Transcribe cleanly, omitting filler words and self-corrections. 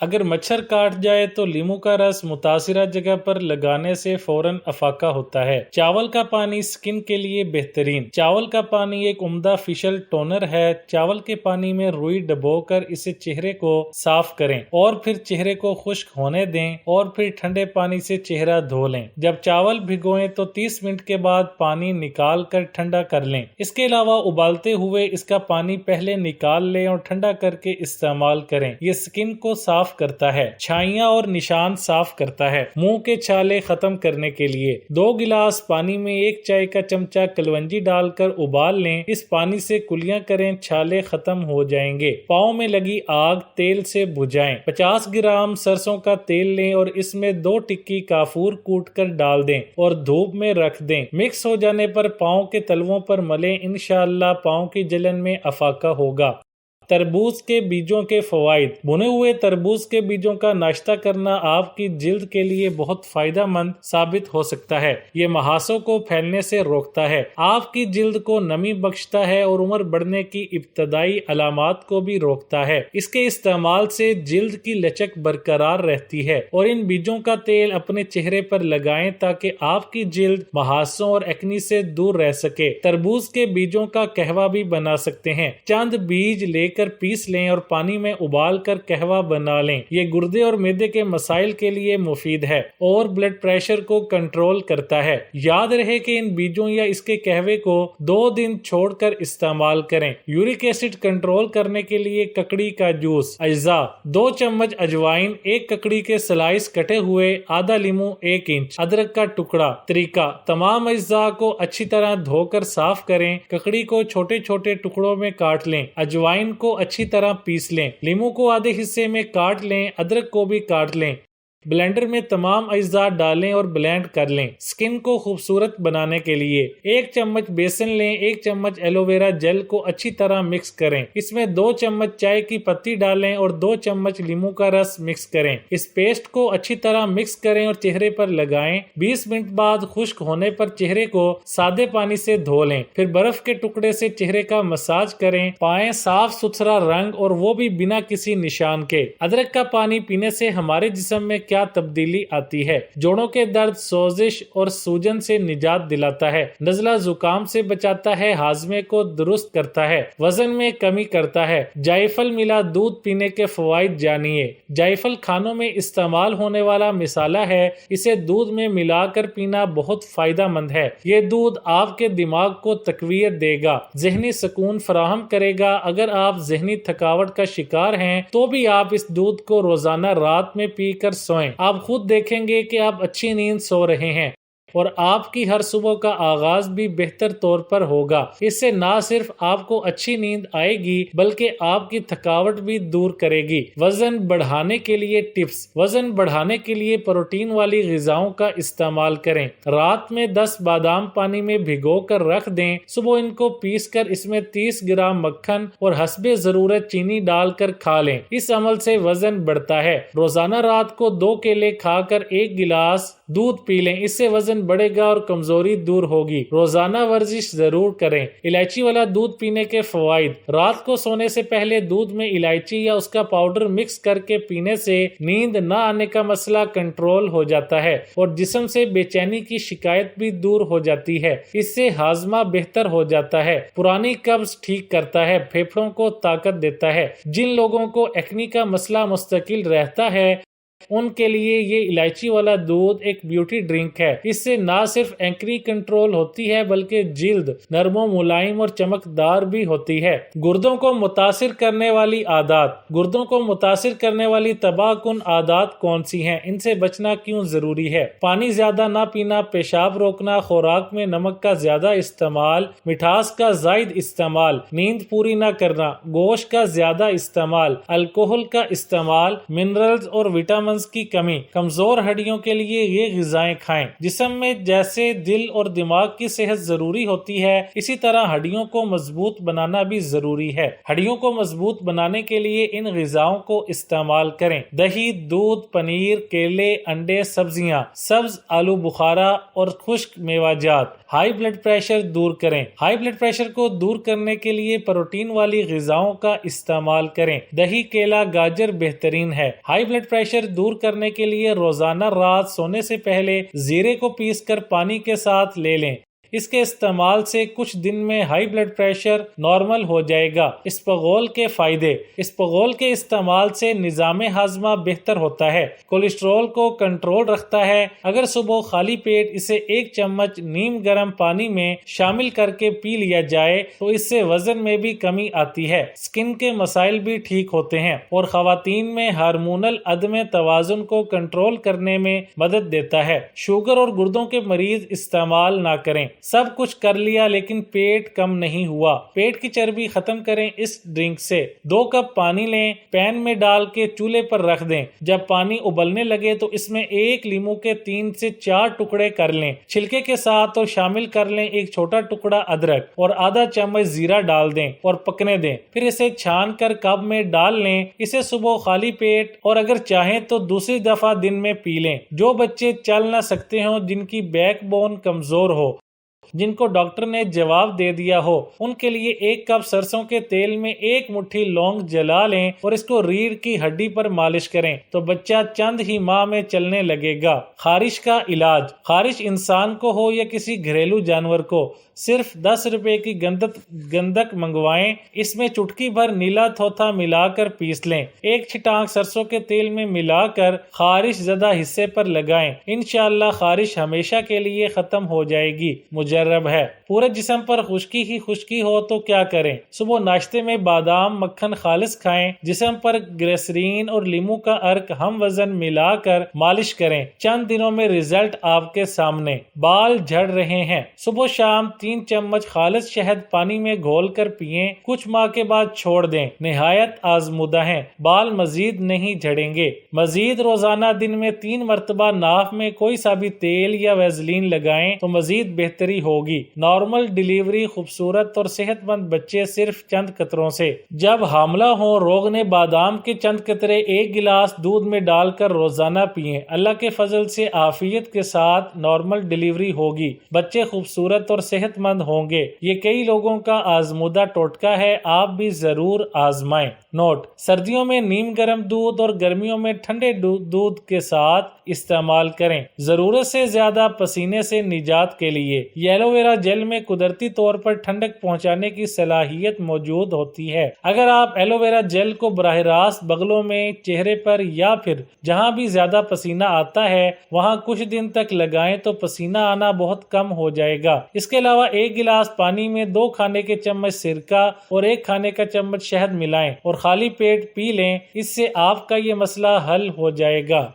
اگر مچھر کاٹ جائے تو لیمو کا رس متاثرہ جگہ پر لگانے سے فوراً افاقہ ہوتا ہے۔ چاول کا پانی سکن کے لیے بہترین۔ چاول کا پانی ایک عمدہ فیشل ٹونر ہے۔ چاول کے پانی میں روئی ڈبو کر اسے چہرے کو صاف کریں اور پھر چہرے کو خشک ہونے دیں اور پھر ٹھنڈے پانی سے چہرہ دھو لیں۔ جب چاول بھگوئیں تو 30 منٹ کے بعد پانی نکال کر ٹھنڈا کر لیں۔ اس کے علاوہ ابالتے ہوئے اس کا پانی پہلے نکال لیں اور ٹھنڈا کر کے استعمال کریں۔ یہ سکن کو صاف کرتا ہے، چھائیاں اور نشان صاف کرتا ہے۔ منہ کے چھالے ختم کرنے کے لیے 2 گلاس پانی میں 1 چائے کا چمچہ کلونجی ڈال کر ابال لیں۔ اس پانی سے کلیاں کریں، چھالے ختم ہو جائیں گے۔ پاؤں میں لگی آگ تیل سے بجھائیں۔ 50 گرام سرسوں کا تیل لیں اور اس میں 2 ٹکی کافور کوٹ کر ڈال دیں اور دھوپ میں رکھ دیں۔ مکس ہو جانے پر پاؤں کے تلووں پر ملیں، انشاءاللہ پاؤں کی جلن میں افاقہ ہوگا۔ تربوز کے بیجوں کے فوائد۔ بھنے ہوئے تربوز کے بیجوں کا ناشتہ کرنا آپ کی جلد کے لیے بہت فائدہ مند ثابت ہو سکتا ہے۔ یہ مہاسوں کو پھیلنے سے روکتا ہے، آپ کی جلد کو نمی بخشتا ہے اور عمر بڑھنے کی ابتدائی علامات کو بھی روکتا ہے۔ اس کے استعمال سے جلد کی لچک برقرار رہتی ہے اور ان بیجوں کا تیل اپنے چہرے پر لگائیں تاکہ آپ کی جلد مہاسوں اور ایکنی سے دور رہ سکے۔ تربوز کے بیجوں کا قہوہ بھی بنا سکتے ہیں۔ چند بیج لے کر پیس لیں اور پانی میں ابال کر قہوہ بنا لیں۔ یہ گردے اور معدے کے مسائل کے لیے مفید ہے اور بلڈ پریشر کو کنٹرول کرتا ہے۔ یاد رہے کہ ان بیجوں یا اس کے قہوے کو 2 دن چھوڑ کر استعمال کریں۔ یورک ایسڈ کنٹرول کرنے کے لیے ککڑی کا جوس۔ اجزاء: 2 چمچ اجوائن، 1 ککڑی کے سلائس کٹے ہوئے، آدھا لیمو 1 انچ، ادرک کا ٹکڑا۔ طریقہ: تمام اجزاء کو اچھی طرح دھو کر صاف کریں، ککڑی کو چھوٹے چھوٹے ٹکڑوں میں کاٹ لیں، اجوائن کو اچھی طرح پیس لیں، لیمو کو آدھے حصے میں کاٹ لیں، ادرک کو بھی کاٹ لیں۔ بلینڈر میں تمام اجزاء ڈالیں اور بلینڈ کر لیں۔ سکن کو خوبصورت بنانے کے لیے 1 چمچ بیسن لیں، 1 چمچ ایلو ویرا جیل کو اچھی طرح مکس کریں، اس میں 2 چمچ چائے کی پتی ڈالیں اور 2 چمچ لیمو کا رس مکس کریں۔ اس پیسٹ کو اچھی طرح مکس کریں اور چہرے پر لگائیں۔ 20 منٹ بعد خشک ہونے پر چہرے کو سادے پانی سے دھو لیں، پھر برف کے ٹکڑے سے چہرے کا مساج کریں، پائیں صاف ستھرا رنگ اور وہ بھی بنا کسی نشان کے۔ ادرک کا پانی پینے سے ہمارے جسم میں کیا تبدیلی آتی ہے؟ جوڑوں کے درد، سوزش اور سوجن سے نجات دلاتا ہے، نزلہ زکام سے بچاتا ہے، ہاضمے کو درست کرتا ہے، وزن میں کمی کرتا ہے۔ جائفل ملا دودھ پینے کے فوائد جانیے۔ جائفل کھانوں میں استعمال ہونے والا مصالحہ ہے، اسے دودھ میں ملا کر پینا بہت فائدہ مند ہے۔ یہ دودھ آپ کے دماغ کو تقویت دے گا، ذہنی سکون فراہم کرے گا۔ اگر آپ ذہنی تھکاوٹ کا شکار ہیں تو بھی آپ اس دودھ کو روزانہ رات میں پی کر سوئیں، آپ خود دیکھیں گے کہ آپ اچھی نیند سو رہے ہیں اور آپ کی ہر صبح کا آغاز بھی بہتر طور پر ہوگا۔ اس سے نہ صرف آپ کو اچھی نیند آئے گی بلکہ آپ کی تھکاوٹ بھی دور کرے گی۔ وزن بڑھانے کے لیے ٹپس۔ وزن بڑھانے کے لیے پروٹین والی غذاؤں کا استعمال کریں۔ رات میں 10 بادام پانی میں بھگو کر رکھ دیں، صبح ان کو پیس کر اس میں 30 گرام مکھن اور حسب ضرورت چینی ڈال کر کھا لیں۔ اس عمل سے وزن بڑھتا ہے۔ روزانہ رات کو 2 کیلے کھا کر 1 گلاس دودھ پی لیں، اس سے وزن بڑھے گا اور کمزوری دور ہوگی۔ روزانہ ورزش ضرور کریں۔ الائچی والا دودھ پینے کے فوائد۔ رات کو سونے سے پہلے دودھ میں الائچی یا اس کا پاؤڈر مکس کر کے پینے سے نیند نہ آنے کا مسئلہ کنٹرول ہو جاتا ہے اور جسم سے بے چینی کی شکایت بھی دور ہو جاتی ہے۔ اس سے ہاضمہ بہتر ہو جاتا ہے، پرانی قبض ٹھیک کرتا ہے، پھیپھڑوں کو طاقت دیتا ہے۔ جن لوگوں کو ایکنی کا مسئلہ مستقل رہتا ہے ان کے لیے یہ الائچی والا دودھ ایک بیوٹی ڈرنک ہے۔ اس سے نہ صرف اینکری کنٹرول ہوتی ہے بلکہ جلد نرم و ملائم اور چمکدار بھی ہوتی ہے۔ گردوں کو متاثر کرنے والی عادات۔ گردوں کو متاثر کرنے والی تباہ کن عادات کون سی ہیں؟ ان سے بچنا کیوں ضروری ہے؟ پانی زیادہ نہ پینا، پیشاب روکنا، خوراک میں نمک کا زیادہ استعمال، مٹھاس کا زائد استعمال، نیند پوری نہ کرنا، گوشت کا زیادہ استعمال، الکحل کا استعمال، منرلز اور وٹامن کی کمی۔ کمزور ہڈیوں کے لیے یہ غذائیں کھائیں۔ جسم میں جیسے دل اور دماغ کی صحت ضروری ہوتی ہے اسی طرح ہڈیوں کو مضبوط بنانا بھی ضروری ہے۔ ہڈیوں کو مضبوط بنانے کے لیے ان غذاؤں کو استعمال کریں: دہی، دودھ، پنیر، کیلے، انڈے، سبزیاں، سبز آلو بخارا اور خشک میوہ جات۔ ہائی بلڈ پریشر دور کریں۔ ہائی بلڈ پریشر کو دور کرنے کے لیے پروٹین والی غذاؤں کا استعمال کریں۔ دہی، کیلا، گاجر بہترین ہے۔ ہائی بلڈ پریشر دور کرنے کے لیے روزانہ رات سونے سے پہلے زیرے کو پیس کر پانی کے ساتھ لے لیں۔ اس کے استعمال سے کچھ دن میں ہائی بلڈ پریشر نارمل ہو جائے گا۔ اسپغول کے فائدے۔ اسپغول کے استعمال سے نظام ہاضمہ بہتر ہوتا ہے، کولیسٹرول کو کنٹرول رکھتا ہے۔ اگر صبح خالی پیٹ اسے 1 چمچ نیم گرم پانی میں شامل کر کے پی لیا جائے تو اس سے وزن میں بھی کمی آتی ہے، سکن کے مسائل بھی ٹھیک ہوتے ہیں اور خواتین میں ہارمونل عدم توازن کو کنٹرول کرنے میں مدد دیتا ہے۔ شوگر اور گردوں کے مریض استعمال نہ کریں۔ سب کچھ کر لیا لیکن پیٹ کم نہیں ہوا۔ پیٹ کی چربی ختم کریں اس ڈرنک سے۔ 2 کپ پانی لیں، پین میں ڈال کے چولہے پر رکھ دیں۔ جب پانی ابلنے لگے تو اس میں 1 لیمو کے 3 سے 4 ٹکڑے کر لیں، چھلکے کے ساتھ، اور شامل کر لیں 1 چھوٹا ٹکڑا ادرک اور آدھا چمچ زیرہ ڈال دیں اور پکنے دیں۔ پھر اسے چھان کر کپ میں ڈال لیں۔ اسے صبح خالی پیٹ اور اگر چاہیں تو دوسری دفعہ دن میں پی لیں۔ جو بچے چل نہ سکتے ہوں، جن کی بیک بون کمزور ہو، جن کو ڈاکٹر نے جواب دے دیا ہو، ان کے لیے 1 کپ سرسوں کے تیل میں 1 مٹھی لونگ جلا لیں اور اس کو ریڑھ کی ہڈی پر مالش کریں تو بچہ چند ہی ماہ میں چلنے لگے گا۔ خارش کا علاج۔ خارش انسان کو ہو یا کسی گھریلو جانور کو، صرف 10 روپے کی گندک منگوائیں، اس میں چٹکی بھر نیلا تھوتھا ملا کر پیس لیں، 1 چھٹانک سرسوں کے تیل میں ملا کر خارش زدہ حصے پر لگائیں، انشاءاللہ خارش ہمیشہ کے لیے ختم ہو جائے گی، مجرب ہے۔ پورے جسم پر خشکی ہی خشکی ہو تو کیا کریں؟ صبح ناشتے میں بادام مکھن خالص کھائیں، جسم پر گلیسرین اور لیمو کا عرق ہم وزن ملا کر مالش کریں، چند دنوں میں رزلٹ آپ کے سامنے۔ بال جھڑ رہے ہیں، صبح شام 3 چمچ خالص شہد پانی میں گھول کر پئیں، کچھ ماہ کے بعد چھوڑ دیں، نہایت آزمودہ ہیں، بال مزید نہیں جھڑیں گے۔ مزید روزانہ دن میں 3 مرتبہ ناف میں کوئی سا بھی تیل یا ویزلین لگائیں تو مزید بہتری ہوگی۔ نارمل ڈیلیوری خوبصورت اور صحت مند بچے صرف چند قطروں سے۔ جب حاملہ ہوں، روغن بادام کے چند قطرے 1 گلاس دودھ میں ڈال کر روزانہ پئیں، اللہ کے فضل سے عافیت کے ساتھ نارمل ڈیلیوری ہوگی، بچے خوبصورت اور صحت مند ہوں گے۔ یہ کئی لوگوں کا آزمودہ ٹوٹکا ہے، آپ بھی ضرور آزمائیں۔ نوٹ: سردیوں میں نیم گرم دودھ اور گرمیوں میں ٹھنڈے دودھ کے ساتھ استعمال کریں، ضرورت سے زیادہ پسینے سے نجات کے لیے۔ یہ ایلو ویرا جیل میں قدرتی طور پر ٹھنڈک پہنچانے کی صلاحیت موجود ہوتی ہے۔ اگر آپ ایلو ویرا جیل کو براہ راست بغلوں میں، چہرے پر یا پھر جہاں بھی زیادہ پسینہ آتا ہے وہاں کچھ دن تک لگائیں تو پسینہ آنا بہت کم ہو جائے گا۔ اس کے علاوہ 1 گلاس پانی میں 2 کھانے کے چمچ سرکہ اور 1 کھانے کا چمچ شہد ملائیں اور خالی پیٹ پی لیں، اس سے آپ کا یہ مسئلہ حل ہو جائے گا۔